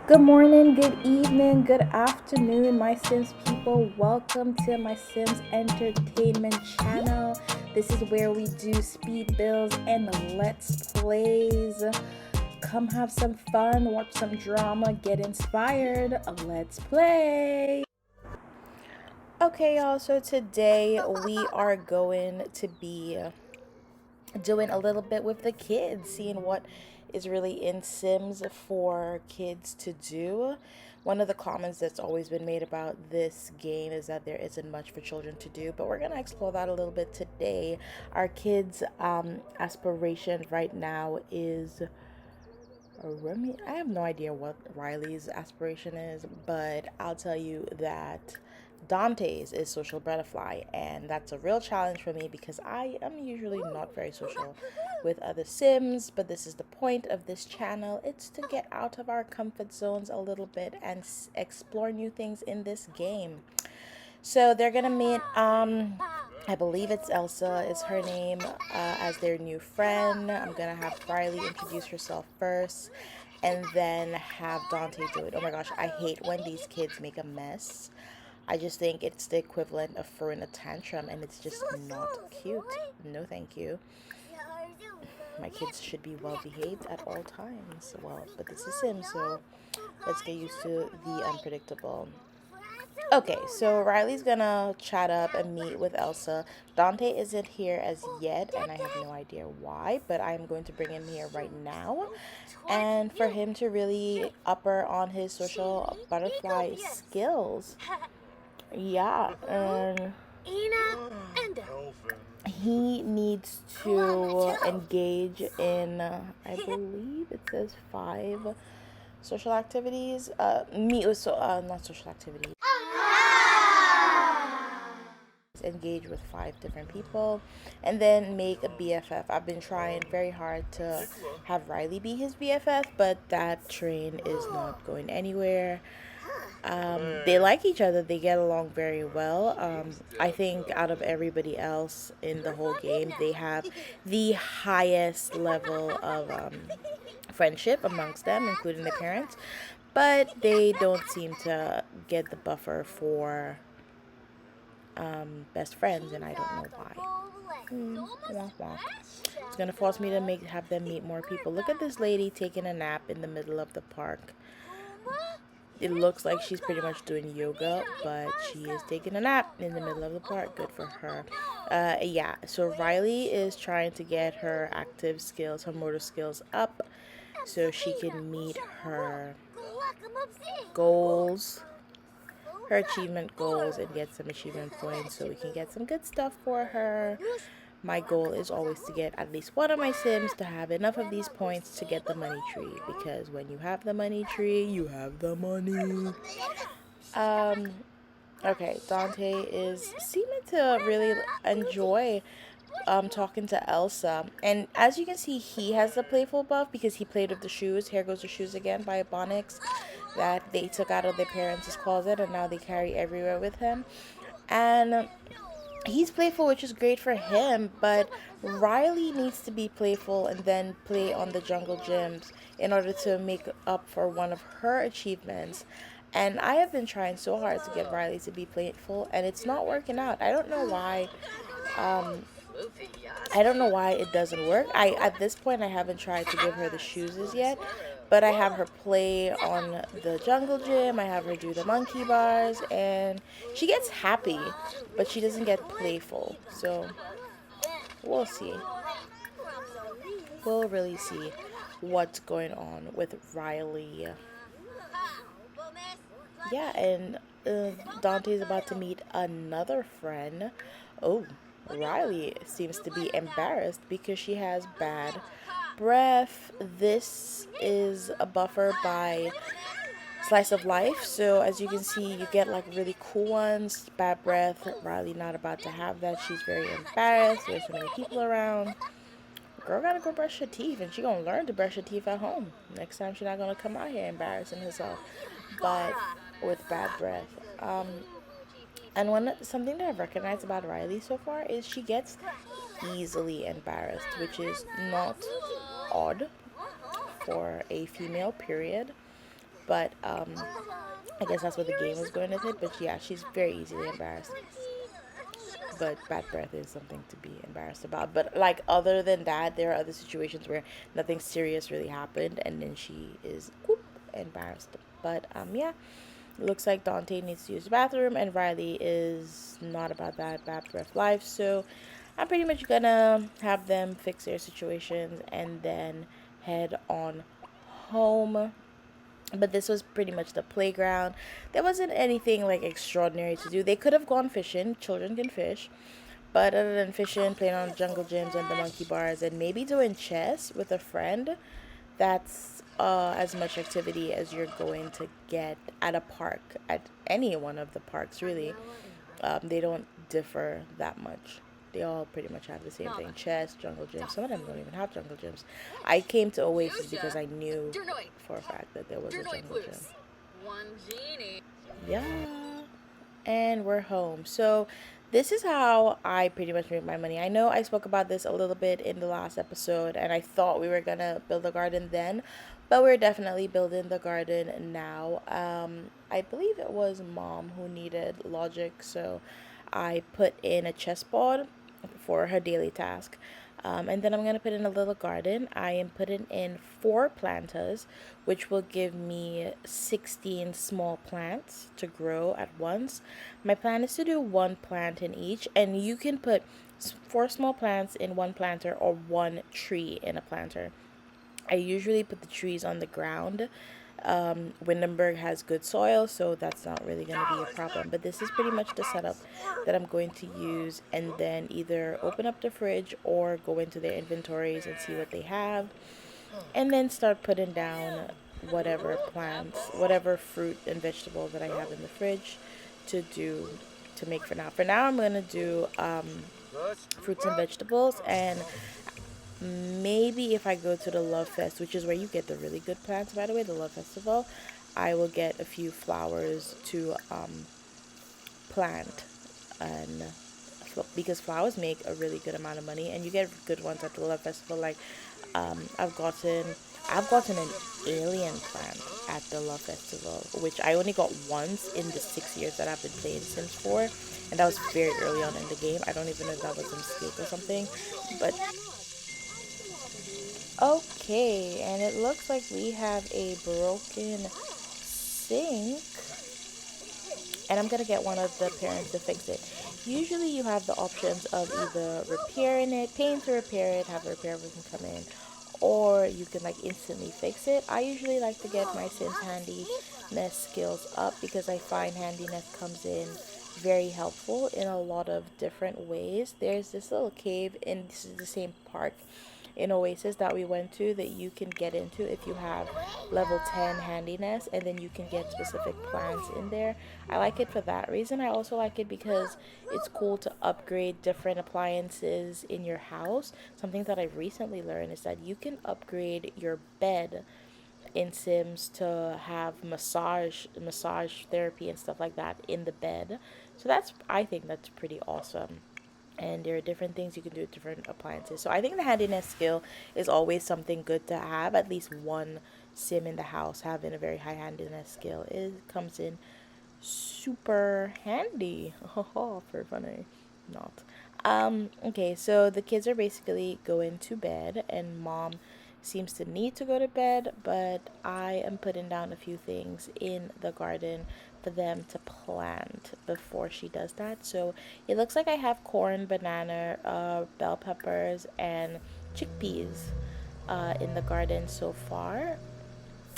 Good morning, good evening, good afternoon, my Sims people. Welcome to my Sims Entertainment channel. This is where we do speed builds and let's plays. Come have some fun, watch some drama, get inspired. Let's play. Okay, y'all, so today we are going to be doing a little bit with the kids, seeing what is really in Sims for kids to do. One of the comments that's always been made about this game is that there isn't much for children to do, but we're going to explore that a little bit today. Our kids' aspiration right now is Remy. I have no idea what Riley's aspiration is, but I'll tell you that Dante's is social butterfly, and that's a real challenge for me because I am usually not very social with other Sims. But this is the point of this channel. It's to get out of our comfort zones a little bit and explore new things in this game. So they're gonna meet I believe it's Elsa is her name, as their new friend. I'm gonna have Rylie introduce herself first and then have Dante do it. Oh my gosh, I hate when these kids make a mess. I just think it's the equivalent of throwing a tantrum, and it's just not cute. No thank you. My kids should be well behaved at all times. Well, but this is Sims, so let's get used to the unpredictable. Okay, so Riley's gonna chat up and meet with Elsa. Dante isn't here as yet, and I have no idea why, but I'm going to bring him here right now. And for him to really upper on his social butterfly skills. Yeah, and he needs to engage in, I believe it says 5 social activities. Meet with, not social activities. Engage with 5 different people and then make a BFF. I've been trying very hard to have Rylie be his BFF, but that train is not going anywhere. They like each other, they get along very well. I think out of everybody else in the whole game, they have the highest level of friendship amongst them, including their parents, but they don't seem to get the buffer for best friends, and I don't know why. Wah, wah. It's gonna force me to have them meet more people. Look at this lady taking a nap in the middle of the park. It looks like she's pretty much doing yoga, but she is taking a nap in the middle of the park. Good for her. Yeah, so Rylie is trying to get her active skills, her motor skills up, so she can meet her goals, her achievement goals, and get some achievement points so we can get some good stuff for her. My goal is always to get at least one of my Sims to have enough of these points to get the money tree, because when you have the money tree, you have the money. Okay, Dante is seeming to really enjoy talking to Elsa, and as you can see, he has the playful buff because he played with the shoes. Here goes the shoes again by Ebonics that they took out of their parents' closet and now they carry everywhere with him. And he's playful, which is great for him, but Rylie needs to be playful and then play on the jungle gyms in order to make up for one of her achievements. And I have been trying so hard to get Rylie to be playful, and it's not working out. I don't know why. I don't know why it doesn't work. At this point I haven't tried to give her the shoes as yet, but I have her play on the jungle gym. I have her do the monkey bars, and she gets happy, but she doesn't get playful. So we'll see. We'll really see what's going on with Rylie. Yeah, and Dante's about to meet another friend. Oh, Rylie seems to be embarrassed because she has bad breath. This is a buffer by Slice of Life, so as you can see, you get like really cool ones. Bad breath. Rylie not about to have that. She's very embarrassed. There's so many people around. Girl gotta go brush her teeth, and she gonna learn to brush her teeth at home. Next time, she's not gonna come out here embarrassing herself, but with bad breath. And something that I've recognized about Rylie so far is she gets easily embarrassed, which is not odd for a female, period. but I guess that's what the game was going with it. But yeah, she's very easily embarrassed. But bad breath is something to be embarrassed about. But like other than that, there are other situations where nothing serious really happened, and then she is whoop, embarrassed. But yeah, it looks like Donte needs to use the bathroom, and Rylie is not about that bad breath life. So I'm pretty much gonna have them fix their situations and then head on home. But this was pretty much the playground. There wasn't anything like extraordinary to do. They could have gone fishing. Children can fish. But other than fishing, playing on jungle gyms and the monkey bars, and maybe doing chess with a friend, that's as much activity as you're going to get at a park, at any one of the parks, really. They don't differ that much. They all pretty much have the same thing. Chess, jungle gyms. Some of them don't even have jungle gyms. I came to Oasis because I knew for a fact that there was a jungle gym. Yeah. And we're home. So this is how I pretty much make my money. I know I spoke about this a little bit in the last episode, and I thought we were gonna build a garden then, but we're definitely building the garden now. I believe it was mom who needed logic, so I put in a chessboard for her daily task. And then I'm going to put in a little garden. I am putting in 4 planters, which will give me 16 small plants to grow at once. My plan is to do 1 plant in each, and you can put 4 small plants in 1 planter or 1 tree in a planter. I usually put the trees on the ground. Windenburg has good soil, so that's not really going to be a problem. But this is pretty much the setup that I'm going to use, and then either open up the fridge or go into their inventories and see what they have, and then start putting down whatever plants, whatever fruit and vegetable that I have in the fridge to make for now. For now, I'm going to do fruits and vegetables, and maybe if I go to the Love Fest, which is where you get the really good plants, by the way, the Love Festival, I will get a few flowers to plant, and because flowers make a really good amount of money, and you get good ones at the Love Festival. Like I've gotten an alien plant at the Love Festival, which I only got once in the 6 years that I've been playing Sims 4, and that was very early on in the game. I don't even know if that was a mistake or something, but okay, and it looks like we have a broken sink, and I'm gonna get one of the parents to fix it. Usually you have the options of either repairing it, paying to repair it, have a repair person come in, or you can like instantly fix it. I usually like to get my Sims handiness skills up because I find handiness comes in very helpful in a lot of different ways. There's this little cave in this is the same park in Oasis that we went to that you can get into if you have level 10 handiness, and then you can get specific plants in there. I like it for that reason. I also like it because it's cool to upgrade different appliances in your house. Something that I've recently learned is that you can upgrade your bed in Sims to have massage therapy and stuff like that in the bed. So I think that's pretty awesome. And there are different things you can do with different appliances. So I think the handiness skill is always something good to have. At least one sim in the house having a very high handiness skill comes in super handy. Oh, for funny. Not. Okay, so the kids are basically going to bed, and mom seems to need to go to bed, but I am putting down a few things in the garden for them to plant before she does that. So it looks like I have corn, banana, bell peppers, and chickpeas in the garden so far.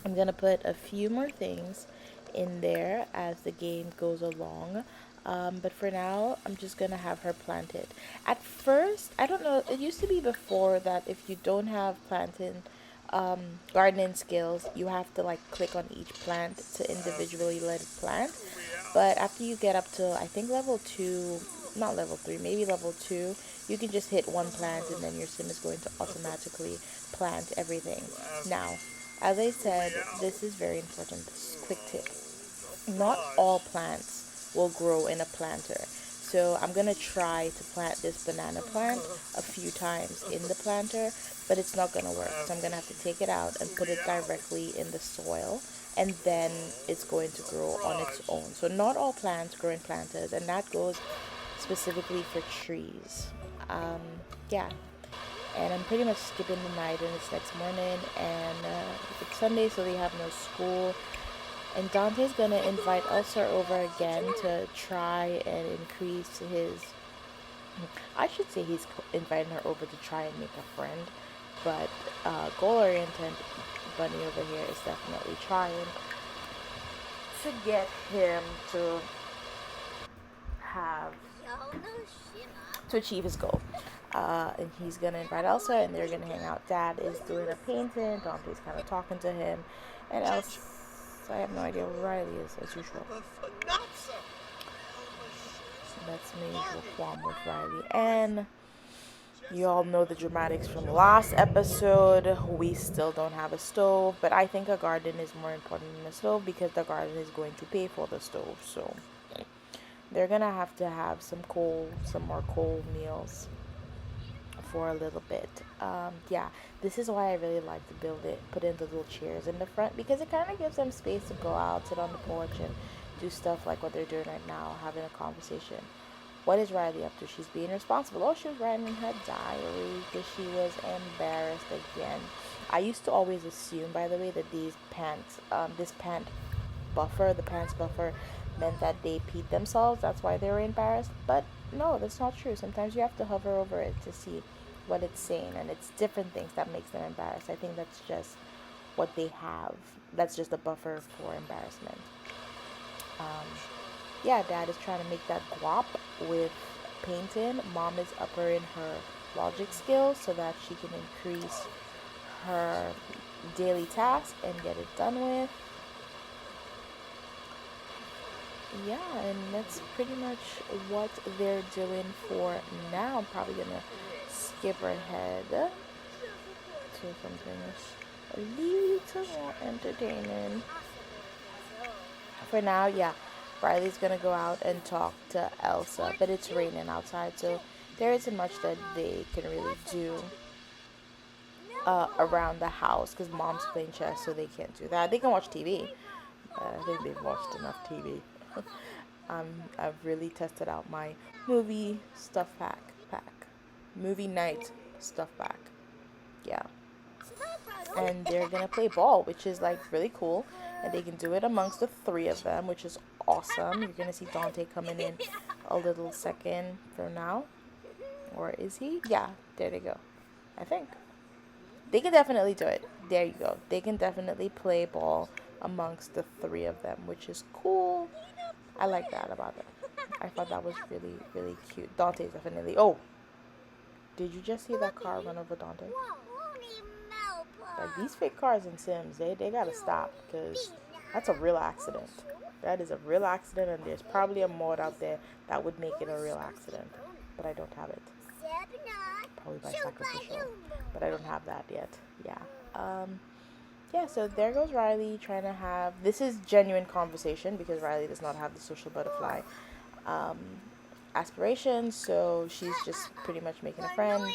I'm gonna put a few more things in there as the game goes along. But for now, I'm just gonna have her plant it. At first, I don't know, it used to be before that if you don't have planting, gardening skills, you have to like click on each plant to individually let it plant. But after you get up to, I think level 2, not level 3, maybe level 2, you can just hit one plant and then your sim is going to automatically plant everything. Now, as I said, this is very important. Quick tip. Not all plants will grow in a planter. So I'm going to try to plant this banana plant a few times in the planter but it's not gonna work. So I'm gonna have to take it out and put it directly in the soil, and then it's going to grow on its own. So not all plants grow in planters, and that goes specifically for trees. Um, yeah, and I'm pretty much skipping the night, and it's next morning, and it's Sunday, so they have no school. And Dante's gonna invite Elsa over again to try and increase his. I should say he's inviting her over to try and make a friend, but goal-oriented Bunny over here is definitely trying to get him to have to achieve his goal. And he's gonna invite Elsa, and they're gonna hang out. Dad is doing a painting. Dante's kind of talking to him, and Elsa. I have no idea where Riley is, as usual. So that's me, Raquam with Riley. And you all know the dramatics from last episode. We still don't have a stove, but I think a garden is more important than a stove because the garden is going to pay for the stove. So they're gonna have to have some more coal meals for a little bit. Yeah, this is why I really like to put in the little chairs in the front, because it kind of gives them space to go out, sit on the porch, and do stuff like what they're doing right now, having a conversation. What is Rylie up to? She's being responsible. Oh, she was writing in her diary because she was embarrassed again. I used to always assume, by the way, that the pants buffer, meant that they peed themselves. That's why they were embarrassed. But no, that's not true. Sometimes you have to hover over it to see what it's saying, and it's different things that makes them embarrassed. I think that's just what they have. That's just a buffer for embarrassment. Yeah, Dad is trying to make that guap with painting. Mom is upper in her logic skills so that she can increase her daily task and get it done with. Yeah, and that's pretty much what they're doing for now. I'm probably gonna skip ahead to something a little more entertaining. For now, yeah, Riley's gonna go out and talk to Elsa, but it's raining outside, so there isn't much that they can really do around the house because Mom's playing chess, so they can't do that. They can watch TV. I think they've watched enough TV. I've really tested out my movie stuff pack. Movie night stuff pack. Yeah. And they're gonna play ball, which is like really cool. And they can do it amongst the three of them, which is awesome. You're gonna see Donte coming in a little second from now. Or is he? Yeah, there they go. I think. They can definitely do it. There you go. They can definitely play ball amongst the three of them, which is cool. I like that about them. I thought that was really, really cute. Dante's definitely. Oh, did you just see that car run over Donte? Like, these fake cars in Sims, they gotta stop, because that's a real accident. That is a real accident, and there's probably a mod out there that would make it a real accident, but I don't have it. Probably by sacrificial, but I don't have that yet. Yeah. Yeah, so there goes Rylie trying to have, this is genuine conversation because Rylie does not have the social butterfly aspirations, so she's just pretty much making a friend.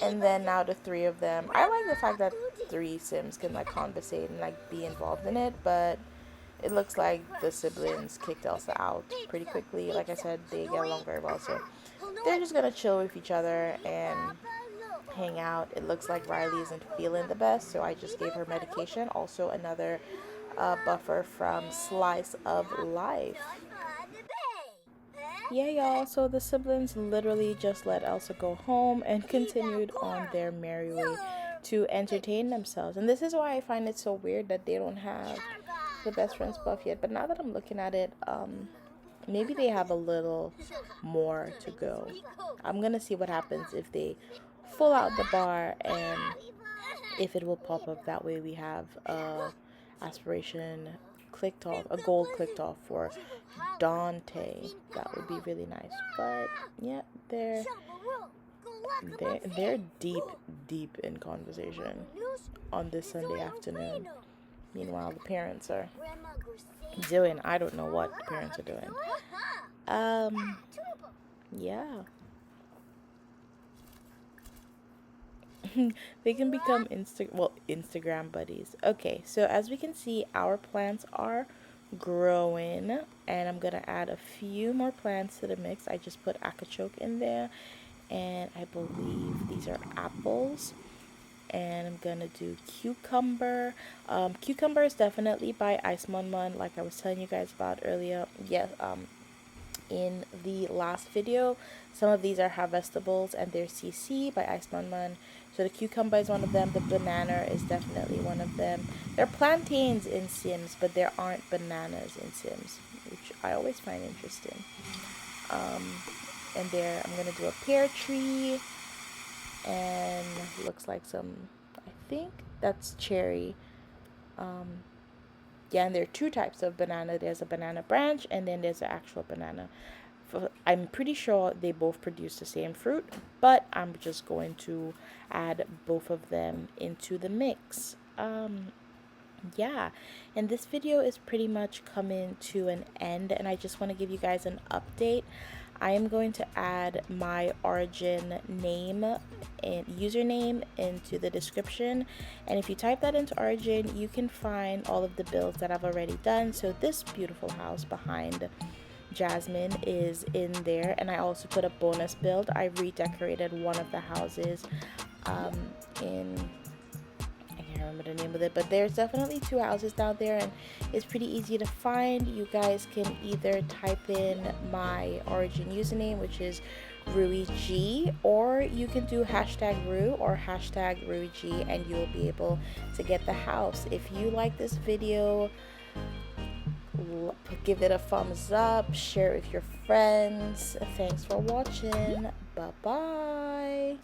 And then now the three of them, I like the fact that 3 Sims can like conversate and like be involved in it, but it looks like the siblings kicked Elsa out pretty quickly. Like I said, they get along very well, so they're just gonna chill with each other and hang out. It looks like Rylie isn't feeling the best, so I just gave her medication. Also another buffer from Slice of Life. Yeah, y'all, so the siblings literally just let Elsa go home and continued on their merry way to entertain themselves. And this is why I find it so weird that they don't have the best friends buff yet. But now that I'm looking at it, maybe they have a little more to go. I'm gonna see what happens if they full out the bar and if it will pop up. That way we have aspiration clicked off, a goal clicked off for Donte. That would be really nice. But yeah, they're deep in conversation on this Sunday afternoon. Meanwhile, the parents are doing, I don't know what the parents are doing. Yeah. They can become Instagram buddies. Okay, so as we can see, our plants are growing, and I'm gonna add a few more plants to the mix. I just put artichoke in there, and I believe these are apples. And I'm gonna do cucumber. Cucumber is definitely by Ice Mon Mon, like I was telling you guys about earlier. Yes, in the last video. Some of these are harvestables, and they're CC by Ice Man Man. So the cucumber is one of them. The banana is definitely one of them. There are plantains in Sims, but there aren't bananas in Sims, which I always find interesting. And there, I'm gonna do a pear tree, and looks like some, I think that's cherry. Yeah, and there are two types of banana. There's a banana branch, and then there's an actual banana. I'm pretty sure they both produce the same fruit, but I'm just going to add both of them into the mix. Yeah, and this video is pretty much coming to an end, and I just want to give you guys an update. I am going to add my origin name and username into the description, and if you type that into origin, you can find all of the builds that I've already done. So this beautiful house behind Jasmine is in there, and I also put a bonus build. I redecorated one of the houses in, I can't remember the name of it, but there's definitely two houses down there, and it's pretty easy to find. You guys can either type in my origin username, which is RueyG, or you can do hashtag Rue or hashtag RueyG, and you'll be able to get the house. If you like this video, give it a thumbs up, share it with your friends. Thanks for watching. Bye bye.